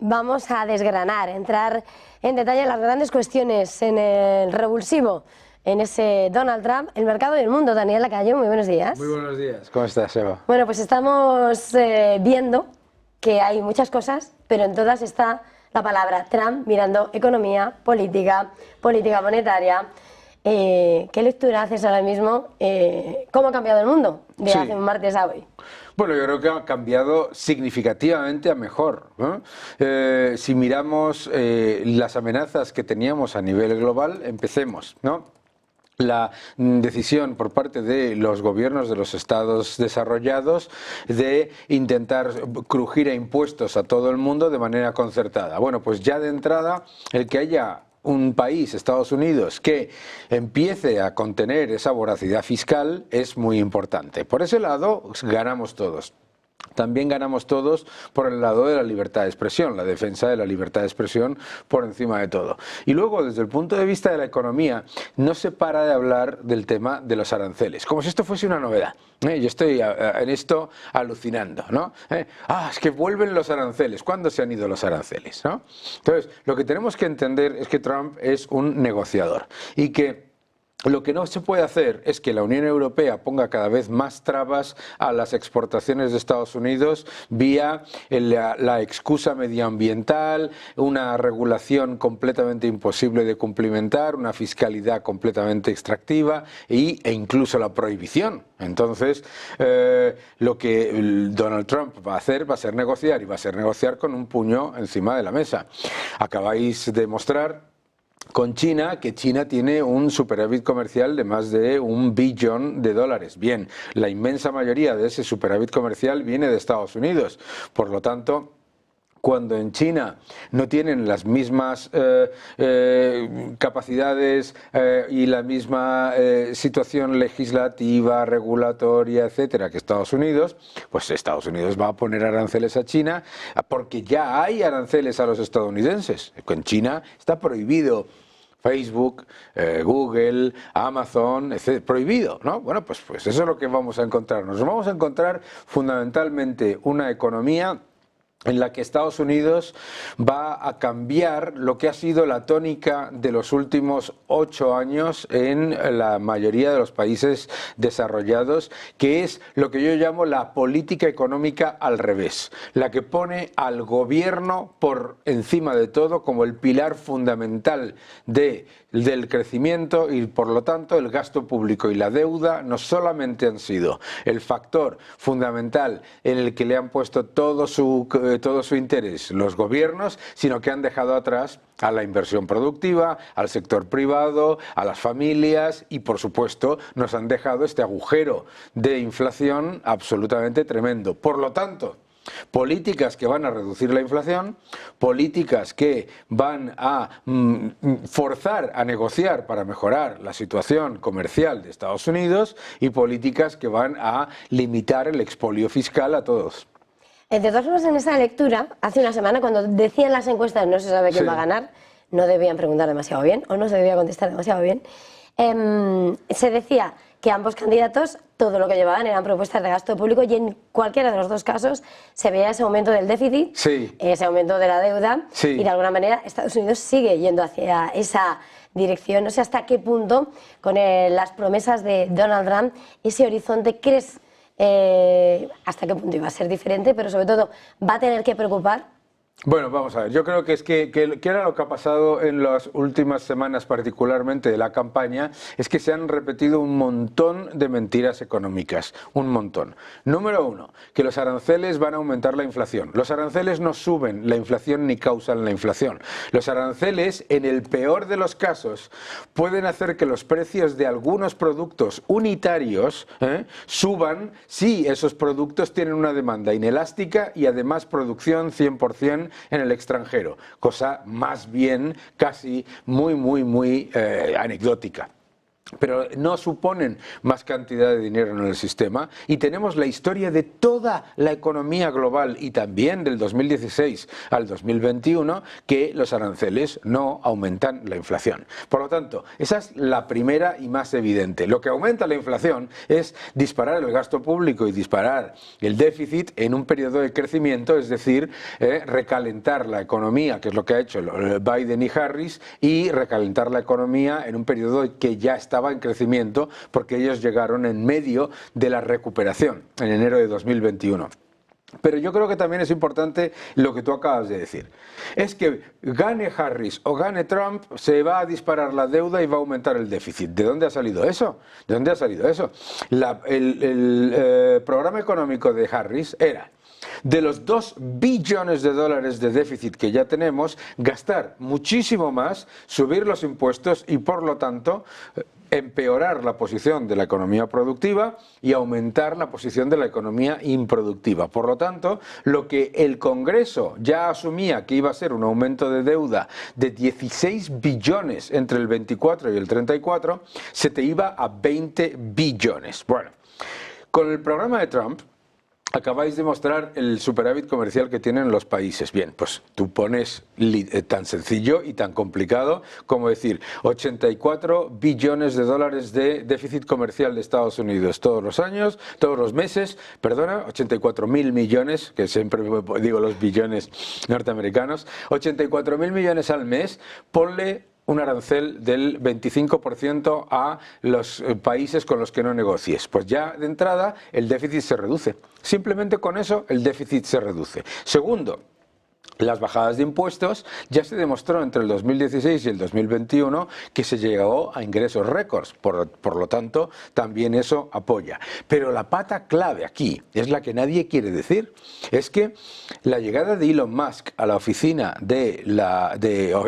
Vamos a desgranar, entrar en detalle en las grandes cuestiones, en el revulsivo, en ese Donald Trump, el mercado y el mundo. Daniel Lacayo, muy buenos días. Muy buenos días. ¿Cómo estás, Eva? Bueno, pues estamos viendo que hay muchas cosas, pero en todas está la palabra Trump mirando economía, política monetaria. ¿Qué lectura haces ahora mismo? ¿Cómo ha cambiado el mundo de hace un martes a hoy? Bueno, yo creo que ha cambiado significativamente a mejor, ¿no? Si miramos las amenazas que teníamos a nivel global, empecemos, ¿no? La decisión por parte de los gobiernos de los estados desarrollados de intentar crujir a impuestos a todo el mundo de manera concertada. Bueno, pues ya de entrada, el que haya un país, Estados Unidos, que empiece a contener esa voracidad fiscal es muy importante. Por ese lado, ganamos todos. También ganamos todos por el lado de la libertad de expresión, la defensa de la libertad de expresión por encima de todo. Y luego, desde el punto de vista de la economía, no se para de hablar del tema de los aranceles, como si esto fuese una novedad. Yo estoy en esto alucinando, ¿no? Es que vuelven los aranceles. ¿Cuándo se han ido los aranceles, ¿no? Entonces, lo que tenemos que entender es que Trump es un negociador y que lo que no se puede hacer es que la Unión Europea ponga cada vez más trabas a las exportaciones de Estados Unidos vía la excusa medioambiental, una regulación completamente imposible de cumplimentar, una fiscalidad completamente extractiva e incluso la prohibición. Entonces, lo que Donald Trump va a hacer va a ser negociar, y va a ser negociar con un puño encima de la mesa. Acabáis de mostrar con China, que China tiene un superávit comercial de más de $1 billón. Bien, la inmensa mayoría de ese superávit comercial viene de Estados Unidos. Por lo tanto, cuando en China no tienen las mismas capacidades y la misma situación legislativa, regulatoria, etcétera, que Estados Unidos, pues Estados Unidos va a poner aranceles a China porque ya hay aranceles a los estadounidenses. Con China está prohibido Facebook, Google, Amazon, etc. Prohibido, ¿no? Bueno, pues eso es lo que vamos a encontrar. Nos vamos a encontrar fundamentalmente una economía en la que Estados Unidos va a cambiar lo que ha sido la tónica de los últimos 8 años en la mayoría de los países desarrollados, que es lo que yo llamo la política económica al revés, la que pone al gobierno por encima de todo como el pilar fundamental del crecimiento, y por lo tanto el gasto público y la deuda no solamente han sido el factor fundamental en el que le han puesto todo su interés los gobiernos, sino que han dejado atrás a la inversión productiva, al sector privado, a las familias, y por supuesto nos han dejado este agujero de inflación absolutamente tremendo. Por lo tanto, políticas que van a reducir la inflación, políticas que van a forzar a negociar para mejorar la situación comercial de Estados Unidos, y políticas que van a limitar el expolio fiscal a todos. De todas formas, en esa lectura, hace una semana, cuando decían las encuestas no se sabe quién va a ganar, no debían preguntar demasiado bien o no se debía contestar demasiado bien, se decía que ambos candidatos todo lo que llevaban eran propuestas de gasto público, y en cualquiera de los dos casos se veía ese aumento del déficit, ese aumento de la deuda, y de alguna manera Estados Unidos sigue yendo hacia esa dirección. No sé hasta qué punto, con las promesas de Donald Trump, ese horizonte crees hasta qué punto iba a ser diferente, pero sobre todo va a tener que preocupar. Bueno, vamos a ver, yo creo que es que era lo que ha pasado en las últimas semanas, particularmente de la campaña, es que se han repetido un montón de mentiras económicas, un montón. Número uno, que los aranceles van a aumentar la inflación. Los aranceles no suben la inflación ni causan la inflación. Los aranceles, en el peor de los casos, pueden hacer que los precios de algunos productos unitarios suban si esos productos tienen una demanda inelástica y además producción 100% en el extranjero, cosa más bien casi muy anecdótica. pero no suponen más cantidad de dinero en el sistema, y tenemos la historia de toda la economía global y también del 2016 al 2021 que los aranceles no aumentan la inflación. Por lo tanto, esa es la primera y más evidente. Lo que aumenta la inflación es disparar el gasto público y disparar el déficit en un periodo de crecimiento, es decir, recalentar la economía, que es lo que ha hecho Biden y Harris, y recalentar la economía en un periodo que ya estaba en crecimiento porque ellos llegaron en medio de la recuperación en enero de 2021. Pero yo creo que también es importante lo que tú acabas de decir. Es que gane Harris o gane Trump, se va a disparar la deuda y va a aumentar el déficit. ¿De dónde ha salido eso? ¿De dónde ha salido eso? El programa económico de Harris era: de los 2 billones de dólares de déficit que ya tenemos, gastar muchísimo más, subir los impuestos y, por lo tanto, empeorar la posición de la economía productiva y aumentar la posición de la economía improductiva. Por lo tanto, lo que el Congreso ya asumía que iba a ser un aumento de deuda de 16 billones entre el 24 y el 34, se te iba a 20 billones. Bueno, con el programa de Trump acabáis de mostrar el superávit comercial que tienen los países. Bien, pues tú pones tan sencillo y tan complicado como decir 84 billones de dólares de déficit comercial de Estados Unidos todos los años, todos los meses, perdona, 84.000 millones, que siempre digo los billones norteamericanos, 84.000 millones al mes, ponle un arancel del 25% a los países con los que no negocies. Pues ya de entrada el déficit se reduce. Simplemente con eso el déficit se reduce. Segundo, las bajadas de impuestos, ya se demostró entre el 2016 y el 2021 que se llegó a ingresos récords, por lo tanto también eso apoya. Pero la pata clave aquí es la que nadie quiere decir, es que la llegada de Elon Musk a la oficina de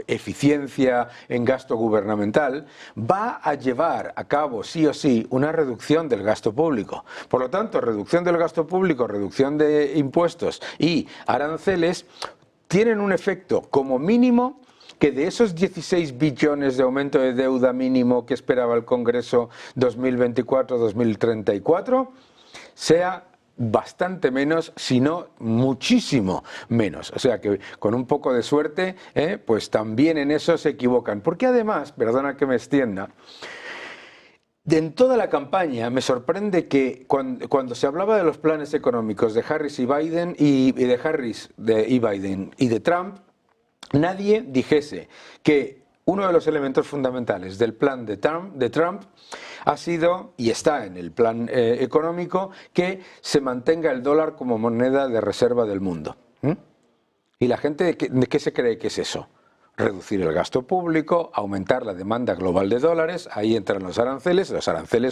eficiencia en gasto gubernamental va a llevar a cabo sí o sí una reducción del gasto público. Por lo tanto, reducción del gasto público, reducción de impuestos y aranceles tienen un efecto como mínimo que de esos 16 billones de aumento de deuda mínimo que esperaba el Congreso 2024-2034 sea bastante menos, si no muchísimo menos. O sea que con un poco de suerte, pues también en eso se equivocan. Porque además, perdona que me extienda, en toda la campaña me sorprende que cuando se hablaba de los planes económicos de Harris y Biden y de Harris y Biden y de Trump, nadie dijese que uno de los elementos fundamentales del plan de Trump ha sido, y está en el plan económico, que se mantenga el dólar como moneda de reserva del mundo. ¿Y la gente de qué se cree que es eso? Reducir el gasto público, aumentar la demanda global de dólares, ahí entran los aranceles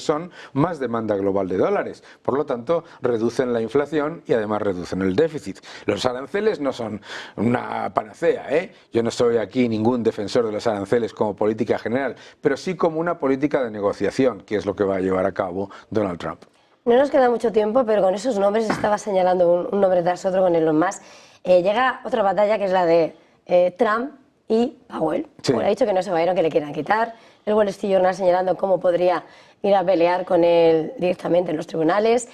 son más demanda global de dólares, por lo tanto reducen la inflación y además reducen el déficit. Los aranceles no son una panacea, yo no soy aquí ningún defensor de los aranceles como política general, pero sí como una política de negociación, que es lo que va a llevar a cabo Donald Trump. No nos queda mucho tiempo, pero con esos nombres estaba señalando un nombre tras otro con Elon Musk. Llega otra batalla que es la de Trump y Powell. Sí. Powell ha dicho que no se va a ir o que le quieran quitar. El Wall Street Journal señalando cómo podría ir a pelear con él directamente en los tribunales.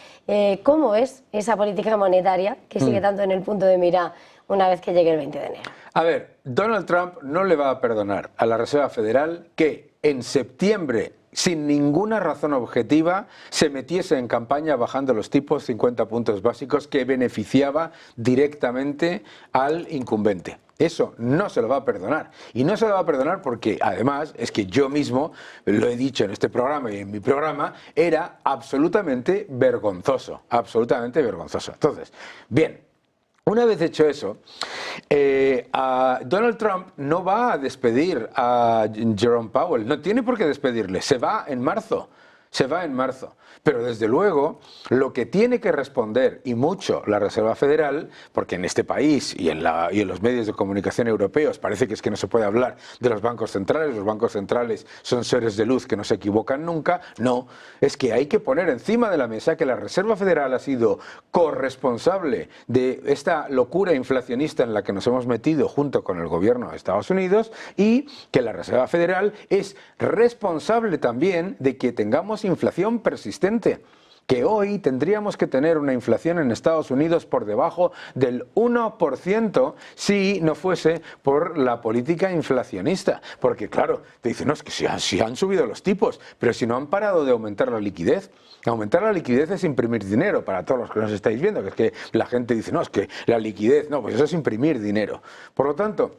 ¿Cómo es esa política monetaria que sigue tanto en el punto de mira una vez que llegue el 20 de enero? A ver, Donald Trump no le va a perdonar a la Reserva Federal que en septiembre, sin ninguna razón objetiva, se metiese en campaña bajando los tipos 50 puntos básicos que beneficiaba directamente al incumbente. Eso no se lo va a perdonar. Y no se lo va a perdonar porque, además, es que yo mismo lo he dicho en este programa y en mi programa, era absolutamente vergonzoso. Absolutamente vergonzoso. Entonces, bien, una vez hecho eso, Donald Trump no va a despedir a Jerome Powell. No tiene por qué despedirle. Se va en marzo. se va en marzo. Pero desde luego, lo que tiene que responder, y mucho, la Reserva Federal, porque en este país y en los medios de comunicación europeos parece que es que no se puede hablar de los bancos centrales son seres de luz que no se equivocan nunca, no, es que hay que poner encima de la mesa que la Reserva Federal ha sido corresponsable de esta locura inflacionista en la que nos hemos metido junto con el gobierno de Estados Unidos y que la Reserva Federal es responsable también de que tengamos inflación persistente, que hoy tendríamos que tener una inflación en Estados Unidos por debajo del 1% si no fuese por la política inflacionista. Porque claro, te dicen, no, es que si han subido los tipos, pero si no han parado de aumentar la liquidez. Aumentar la liquidez es imprimir dinero, para todos los que nos estáis viendo, que es que la gente dice, no, es que la liquidez, no, pues eso es imprimir dinero. Por lo tanto,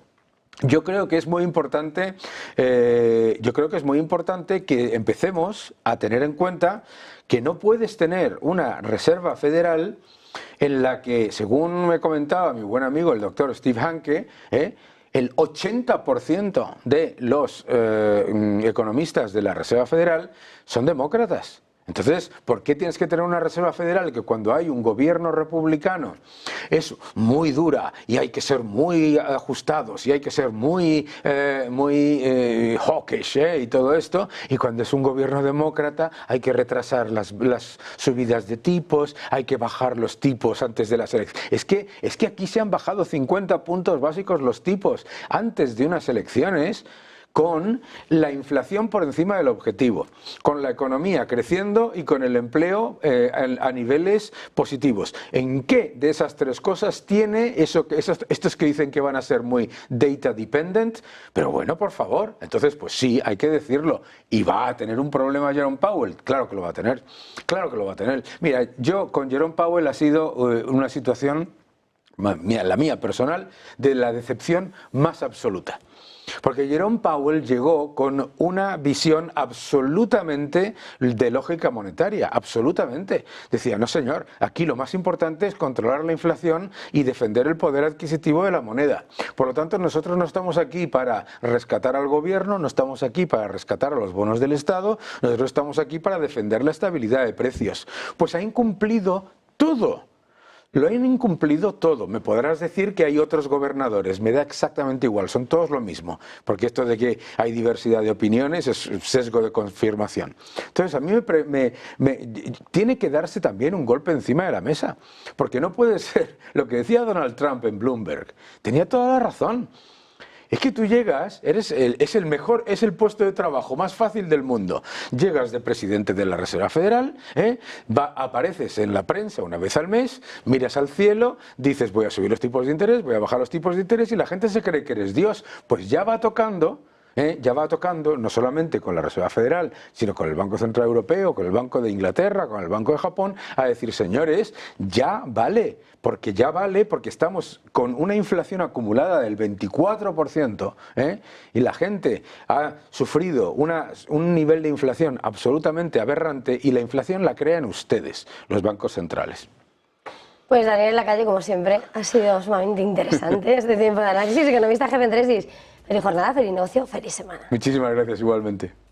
yo creo que es muy importante, que empecemos a tener en cuenta que no puedes tener una reserva federal en la que, según me comentaba mi buen amigo el doctor Steve Hanke, el 80% de los economistas de la Reserva Federal son demócratas. Entonces, ¿por qué tienes que tener una Reserva Federal que cuando hay un gobierno republicano es muy dura y hay que ser muy ajustados y hay que ser muy hawkish y todo esto, y cuando es un gobierno demócrata hay que retrasar las subidas de tipos, hay que bajar los tipos antes de las elecciones? Es que aquí se han bajado 50 puntos básicos los tipos antes de unas elecciones, con la inflación por encima del objetivo, con la economía creciendo y con el empleo a niveles positivos. ¿En qué de esas tres cosas tiene estos que dicen que van a ser muy data dependent? Pero bueno, por favor, entonces pues sí, hay que decirlo. ¿Y va a tener un problema Jerome Powell? Claro que lo va a tener, claro que lo va a tener. Mira, yo con Jerome Powell ha sido una situación, la mía personal, de la decepción más absoluta. Porque Jerome Powell llegó con una visión absolutamente de lógica monetaria, absolutamente. Decía, no señor, aquí lo más importante es controlar la inflación y defender el poder adquisitivo de la moneda. Por lo tanto, nosotros no estamos aquí para rescatar al gobierno, no estamos aquí para rescatar a los bonos del Estado, nosotros estamos aquí para defender la estabilidad de precios. Pues ha incumplido todo. Lo han incumplido todo. Me podrás decir que hay otros gobernadores, me da exactamente igual, son todos lo mismo, porque esto de que hay diversidad de opiniones es sesgo de confirmación. Entonces a mí tiene que darse también un golpe encima de la mesa, porque no puede ser lo que decía Donald Trump en Bloomberg, tenía toda la razón. Es que tú llegas, es el puesto de trabajo más fácil del mundo. Llegas de presidente de la Reserva Federal, apareces en la prensa una vez al mes, miras al cielo, dices voy a subir los tipos de interés, voy a bajar los tipos de interés y la gente se cree que eres Dios. Pues ya va tocando no solamente con la Reserva Federal, sino con el Banco Central Europeo, con el Banco de Inglaterra, con el Banco de Japón, a decir, señores, ya vale, porque estamos con una inflación acumulada del 24%, y la gente ha sufrido un nivel de inflación absolutamente aberrante, y la inflación la crean ustedes, los bancos centrales. Pues Daniel Lacalle, como siempre, ha sido sumamente interesante este tiempo de análisis. Economista jefe en Tresis. Feliz jornada, feliz negocio, feliz semana. Muchísimas gracias, igualmente.